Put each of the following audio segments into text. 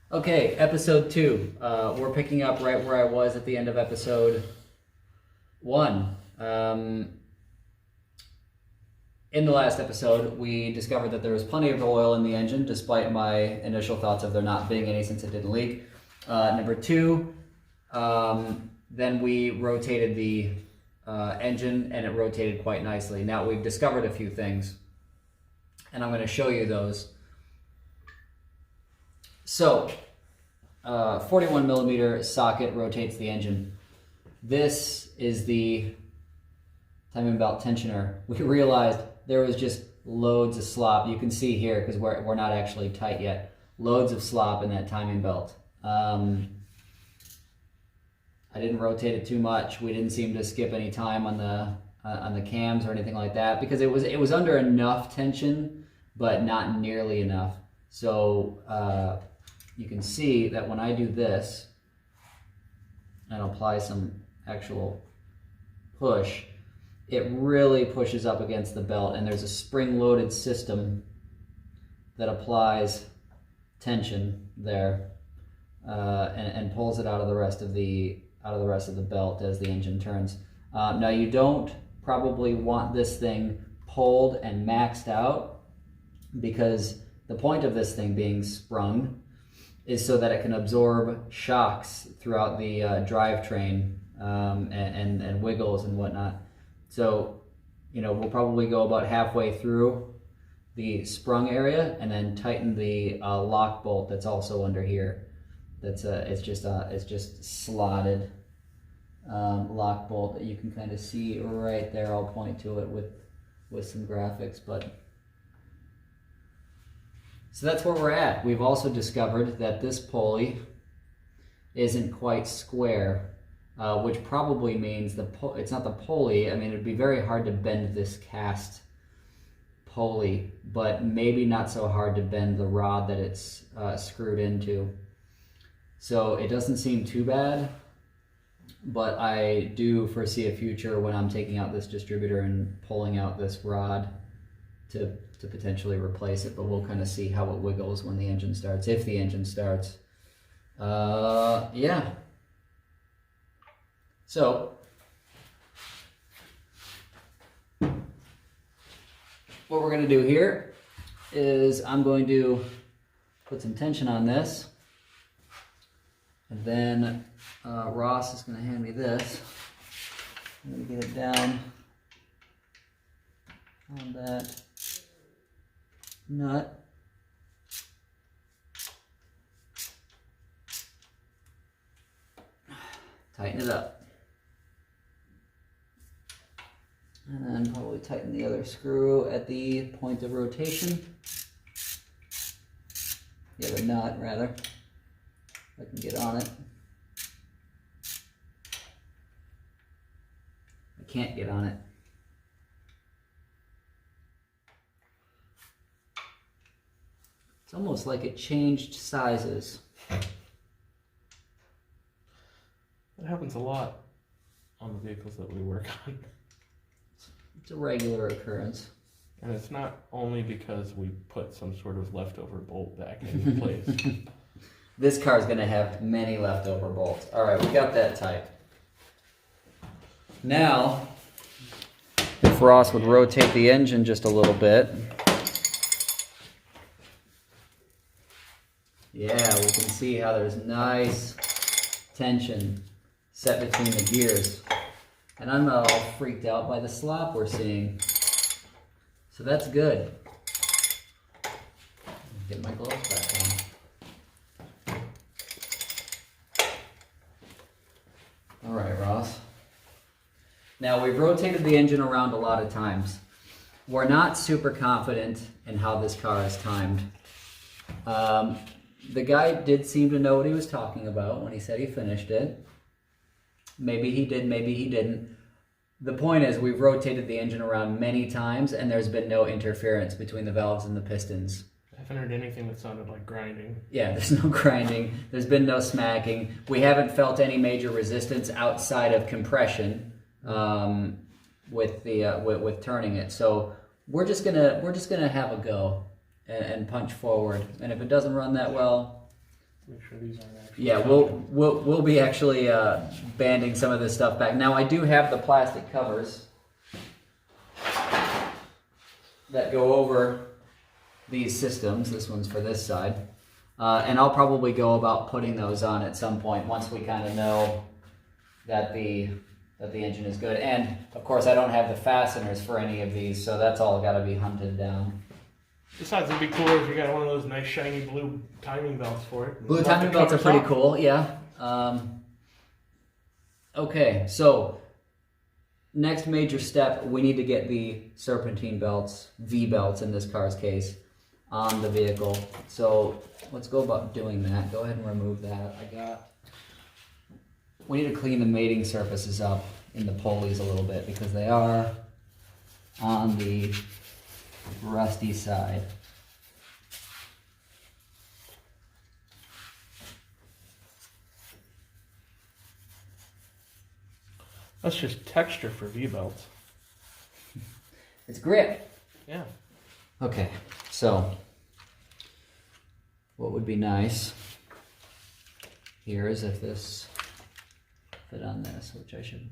Okay, episode 2. We're picking up right where I was at the end of episode 1. In the last episode, we discovered that there was plenty of oil in the engine, despite my initial thoughts of there not being any since it didn't leak. Number 2, then we rotated the engine, and it rotated quite nicely. Now, we've discovered a few things, and I'm going to show you those. So, 41 millimeter socket rotates the engine. This is the timing belt tensioner. We realized there was just loads of slop. You can see here, because we're not actually tight yet, loads of slop in that timing belt. I didn't rotate it too much. We didn't seem to skip any time on the cams or anything like that, because it was under enough tension, but not nearly enough. So you can see that when I do this and apply some actual push, it really pushes up against the belt, and there's a spring-loaded system that applies tension there and pulls it out of the rest of the belt as the engine turns. Now, you don't probably want this thing pulled and maxed out, because the point of this thing being sprung is so that it can absorb shocks throughout the drivetrain and wiggles and whatnot. So, we'll probably go about halfway through the sprung area and then tighten the lock bolt that's also under here. That's it's just slotted lock bolt that you can kind of see right there. I'll point to it with some graphics, but. So that's where we're at. We've also discovered that this pulley isn't quite square, which probably means it's not the pulley. I mean, it'd be very hard to bend this cast pulley, but maybe not so hard to bend the rod that it's screwed into. So it doesn't seem too bad, but I do foresee a future when I'm taking out this distributor and pulling out this rod to potentially replace it, but we'll kind of see how it wiggles when the engine starts, if the engine starts. Yeah. So, what we're going to do here is I'm going to put some tension on this, and then Ross is going to hand me this. I'm going to get it down on that nut. Tighten it up. And then probably tighten the other screw at the point of rotation. The other nut, rather. If I can get on it. I can't get on it. It's almost like it changed sizes. That happens a lot on the vehicles that we work on. It's a regular occurrence. And it's not only because we put some sort of leftover bolt back in place. This car is going to have many leftover bolts. All right, we got that tight. Now, if Ross would rotate the engine just a little bit. Yeah, we can see how there's nice tension set between the gears. And I'm not all freaked out by the slop we're seeing. So that's good. Get my gloves back on. All right, Ross. Now, we've rotated the engine around a lot of times. We're not super confident in how this car is timed. The guy did seem to know what he was talking about when he said he finished it. Maybe he did, maybe he didn't. The point is, we've rotated the engine around many times, and there's been no interference between the valves and the pistons. I haven't heard anything that sounded like grinding. Yeah, there's no grinding. There's been no smacking. We haven't felt any major resistance outside of compression with turning it. So we're just gonna have a go and punch forward. And if it doesn't run that well, Make sure these aren't actually. Yeah, we'll be actually banding some of this stuff back. Now I do have the plastic covers that go over these systems. This one's for this side, and I'll probably go about putting those on at some point once we kind of know that the engine is good. And of course, I don't have the fasteners for any of these, so that's all got to be hunted down. Besides, it'd be cooler if you got one of those nice shiny blue timing belts for it. Blue timing belts are pretty cool, yeah. Okay, so next major step, we need to get the serpentine belts, V-belts in this car's case, on the vehicle. So let's go about doing that. Go ahead and remove that. We need to clean the mating surfaces up in the pulleys a little bit because they are on the rusty side. That's just texture for V-belts. It's grip. Yeah. Okay, so what would be nice here is if this fit on this, which I should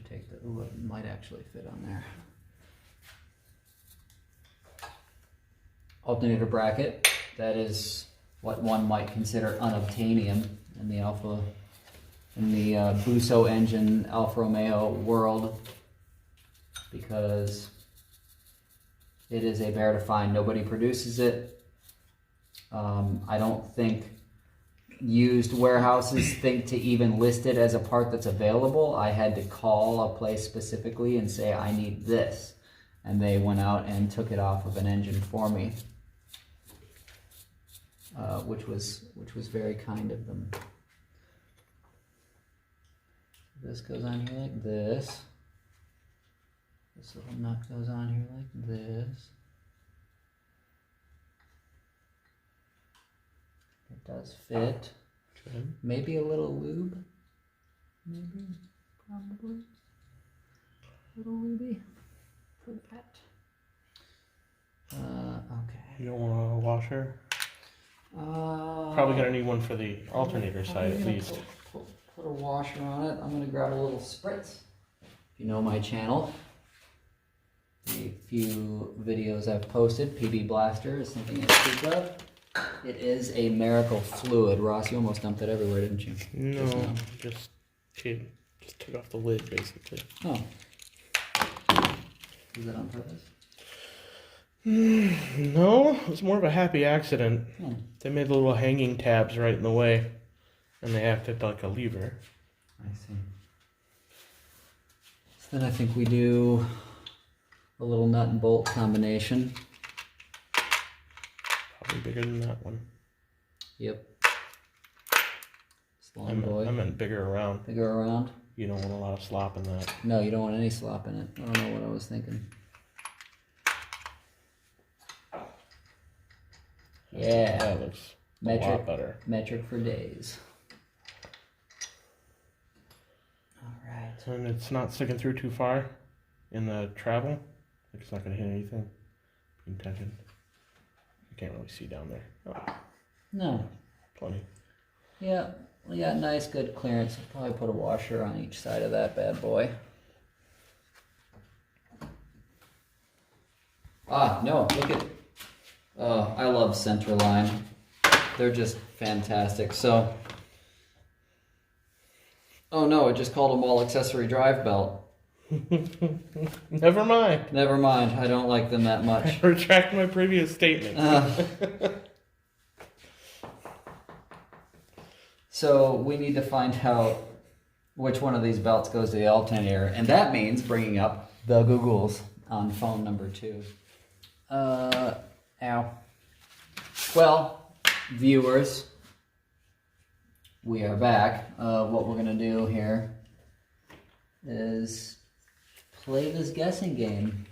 take the, ooh, it might actually fit on there. Alternator bracket, that is what one might consider unobtainium in the Busso engine Alfa Romeo world, because it is a bear to find. Nobody produces it. I don't think used warehouses think to even list it as a part that's available. I had to call a place specifically and say, I need this. And they went out and took it off of an engine for me, which was very kind of them. This goes on here like this. This little nut goes on here like this. It does fit. Good. Maybe a little lube. Maybe, probably. A little lubey for that. Okay. You don't want a washer? Probably gonna need one for the alternator side at least. Put a washer on it. I'm gonna grab a little spritz. If you know my channel, the few videos I've posted, PB Blaster is something I speak of. It is a miracle fluid. Ross, you almost dumped it everywhere, didn't you? No, just took off the lid basically. Oh. Was that on purpose? No, it was more of a happy accident. Oh. They made little hanging tabs right in the way, and they acted like a lever. I see. So then I think we do a little nut and bolt combination. Probably bigger than that one. Yep. Long boy. I meant bigger around. Bigger around? You don't want a lot of slop in that. No, you don't want any slop in it. I don't know what I was thinking. Yeah. That looks a lot better. Metric for days. Alright. And it's not sticking through too far in the travel. Like it's not going to hit anything. Intention. You can't really see down there. Oh, No. plenty. Yeah, we got nice, good clearance. I'll probably put a washer on each side of that bad boy. Ah, no, look at... I love Centerline. They're just fantastic. So... Oh no, it just called them all accessory drive belt. Never mind. Never mind, I don't like them that much. I retract my previous statement. So we need to find out which one of these belts goes to the alternator, and that means bringing up the Googles on phone number 2. Ow. Well, viewers, we are back. What we're gonna do here is play this guessing game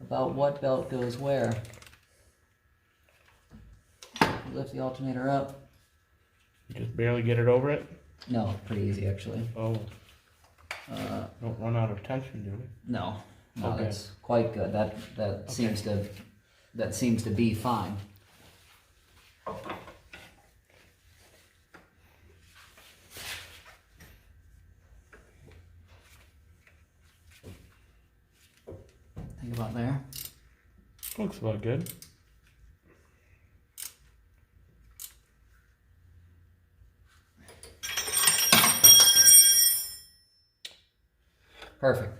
about what belt goes where. Lift the alternator up. You just barely get it over it? No, pretty easy actually. Oh. Don't run out of tension, do we? No, Okay. That's quite good. That seems to be fine. think about there? Looks about good. Perfect.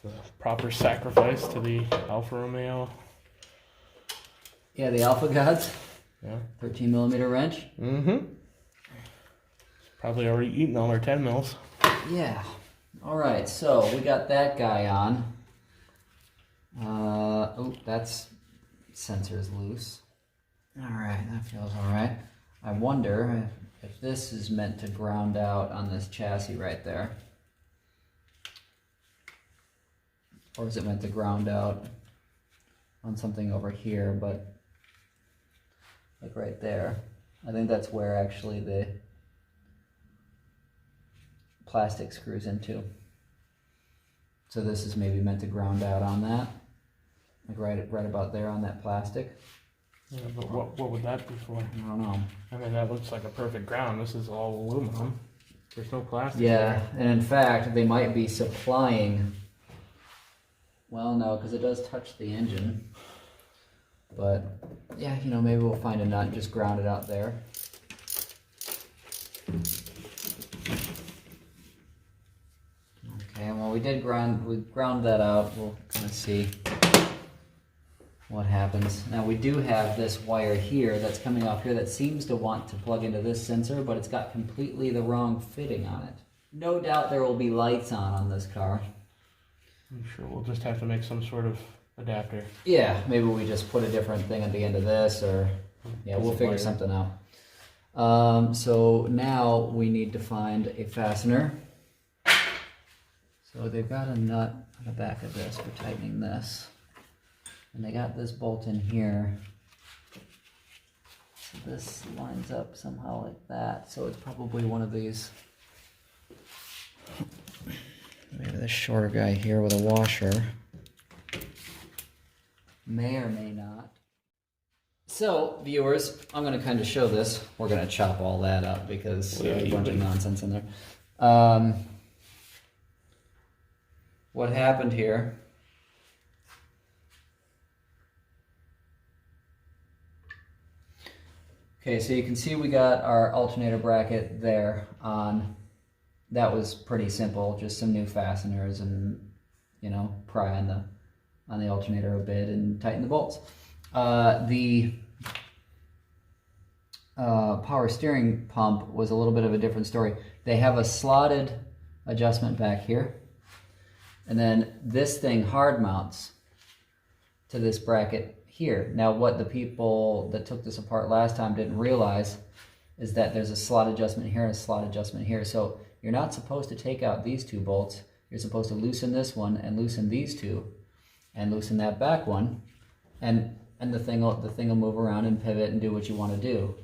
The proper sacrifice to the Alfa Romeo. Yeah, the Alpha Gods. Yeah. 13 millimeter wrench. Mm-hmm. Probably already eaten all our 10 mils. Yeah. All right, so we got that guy on. Oh, that's sensor's loose. All right, that feels all right. I wonder if this is meant to ground out on this chassis right there. Or is it meant to ground out on something over here, but like right there. I think that's where actually the plastic screws into. So this is maybe meant to ground out on that. Like right about there on that plastic. Yeah, but what would that be for? I don't know. I mean, that looks like a perfect ground. This is all aluminum. There's no plastic Yeah, there. and in fact, they might be supplying. Well, no, because it does touch the engine. But yeah, you know, maybe we'll find a nut and just ground it out there. Okay, well, we ground that out. We'll kind of see what happens. Now we do have this wire here that's coming off here that seems to want to plug into this sensor, but it's got completely the wrong fitting on it. No doubt there will be lights on this car. I'm sure we'll just have to make some sort of adapter. Yeah, maybe we just put a different thing at the end of this, or yeah, we'll figure something out. So now we need to find a fastener. So they've got a nut on the back of this for tightening this. And they got this bolt in here. So this lines up somehow like that. So it's probably one of these. Maybe this shorter guy here with a washer. May or may not. So, viewers, I'm going to kind of show this. We're going to chop all that up because there's a bunch of nonsense in there. What happened here? Okay, so you can see we got our alternator bracket there on. That was pretty simple, just some new fasteners and, you know, pry on the alternator a bit and tighten the bolts. The power steering pump was a little bit of a different story. They have a slotted adjustment back here, and then this thing hard mounts to this bracket here. Now what the people that took this apart last time didn't realize is that there's a slot adjustment here and a slot adjustment here. So you're not supposed to take out these two bolts. You're supposed to loosen this one and loosen these two and loosen that back one, and the thing will move around and pivot and do what you want to do.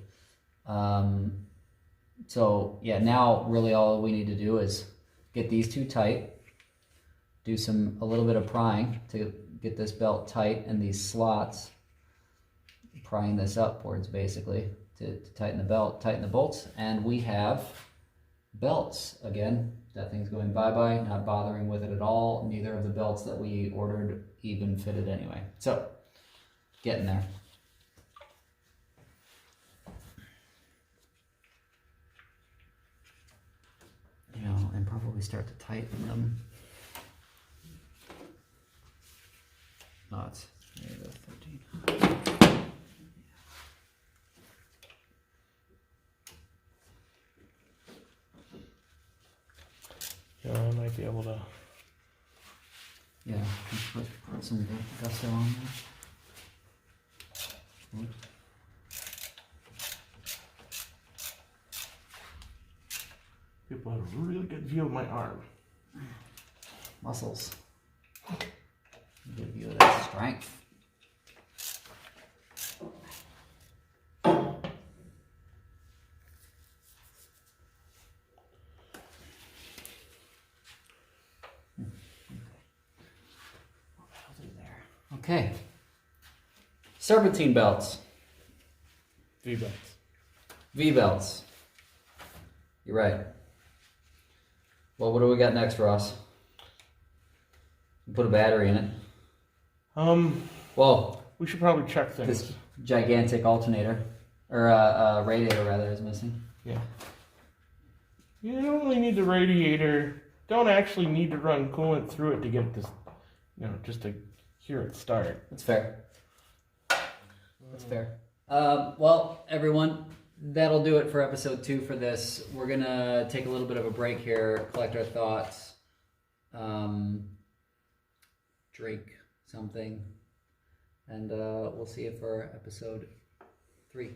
So yeah, now really all we need to do is get these two tight, do a little bit of prying to get this belt tight and these slots, prying this upwards basically to tighten the belt, tighten the bolts, and we have belts again. That thing's going bye-bye, not bothering with it at all. Neither of the belts that we ordered even fitted anyway. So, getting there. You know, and probably start to tighten them. Oh, it's maybe the 13. Yeah, I might be able to. Yeah, put some gusto on there. People have a really good view of my arm. Muscles. Good view of that strength. Okay. Serpentine belts. V-belts. V-belts. You're right. Well, what do we got next, Ross? Put a battery in it. Well, We should probably check things. this gigantic alternator, or radiator rather, is missing. Yeah. You don't really need the radiator. Don't actually need to run coolant through it to get this, just to hear it start. That's fair. That's fair. Well, everyone, that'll do it for episode 2 for this. We're gonna take a little bit of a break here, collect our thoughts, drink something, and we'll see you for episode 3.